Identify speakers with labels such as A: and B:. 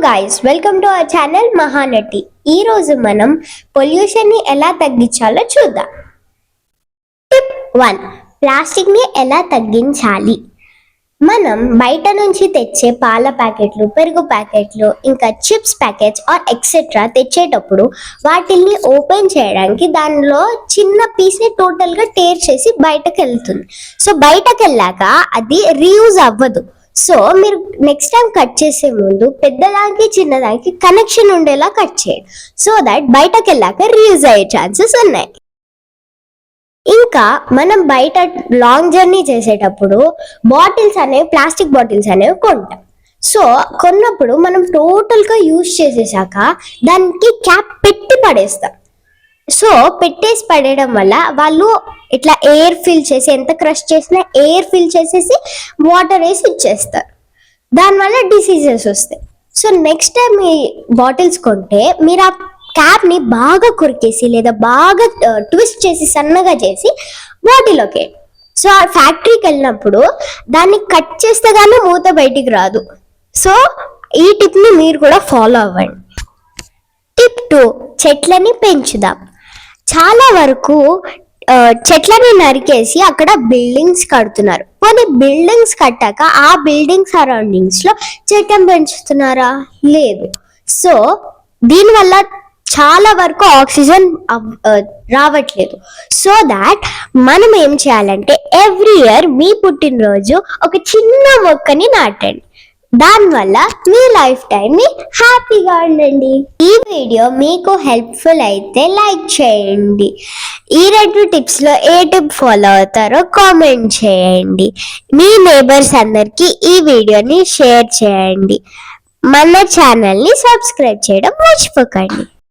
A: Guys, welcome to our channel Mahanati. ఈ రోజు మనం పొల్యూషన్ ని ఎలా తగ్గించాలో చూద్దాం. టిప్ 1, ప్లాస్టిక్ ని ఎలా తగ్గించాలి. మనం బయట నుంచి తెచ్చే పాల ప్యాకెట్లు, పెరుగు ప్యాకెట్లు, ఇంకా చిప్స్ ప్యాకెట్స్ ఆర్ ఎక్సెట్రా తెచ్చేటప్పుడు వాటిల్ని ఓపెన్ చేయడానికి దానిలో చిన్న పీస్ని టోటల్గా టేర్ చేసి బయటకు వెళ్తుంది. సో బయటకు వెళ్ళాక అది రీయూజ్ అవ్వదు. సో మీరు నెక్స్ట్ టైం కట్ చేసే ముందు పెద్దదానికి చిన్నదానికి కనెక్షన్ ఉండేలా కట్ చేయండి. సో దట్ బయటకు వెళ్ళాక రీయూజ్ అయ్యే ఛాన్సెస్ ఉన్నాయి. ఇంకా మనం బయట లాంగ్ జర్నీ చేసేటప్పుడు బాటిల్స్ అనేవి, ప్లాస్టిక్ బాటిల్స్ అనేవి కొంటాం. సో కొన్నప్పుడు మనం టోటల్గా యూజ్ చేసేసాక దానికి క్యాప్ పెట్టి పడేస్తాం. సో పెట్టేసి పడేయడం వల్ల వాళ్ళు ఇట్లా ఎయిర్ ఫిల్ చేసి, ఎంత క్రష్ చేసినా ఎయిర్ ఫిల్ చేసేసి వాటర్ వేసి ఇచ్చేస్తారు. దానివల్ల డిసీజెస్ వస్తాయి. సో నెక్స్ట్ టైం ఈ బాటిల్స్ కొంటే మీరు ఆ క్యాప్ని బాగా కొరికేసి లేదా బాగా ట్విస్ట్ చేసి సన్నగా చేసి బాటిల్లోకి. సో ఆ ఫ్యాక్టరీకి వెళ్ళినప్పుడు దాన్ని కట్ చేస్తే కానీ మూత బయటికి రాదు. సో ఈ టిప్ని మీరు కూడా ఫాలో అవ్వండి. టిప్ 2, చెట్లని పెంచుదాం. చాలా వరకు చెట్లని నరికేసి అక్కడ బిల్డింగ్స్ కడుతున్నారు. కొన్ని బిల్డింగ్స్ కట్టాక ఆ బిల్డింగ్ సరౌండింగ్స్ లో చెట్లను పెంచుతున్నారా? లేదు. సో దీనివల్ల చాలా వరకు ఆక్సిజన్ రావట్లేదు. సో దాట్ మనం ఏం చేయాలంటే ఎవ్రీ ఇయర్ మీ పుట్టినరోజు ఒక చిన్న మొక్కని నాటండి. దానివల్ల మీ లైఫ్ టైంని హ్యాపీగా ఉండండి. ఈ వీడియో మీకు హెల్ప్ఫుల్ అయితే లైక్ చేయండి. ఈ 2 టిప్స్లో ఏ టిప్ ఫాలో అవుతారో కామెంట్ చేయండి. మీ నేబర్స్ అందరికీ ఈ వీడియోని షేర్ చేయండి. మన ఛానల్ని సబ్స్క్రైబ్ చేయడం మర్చిపోకండి.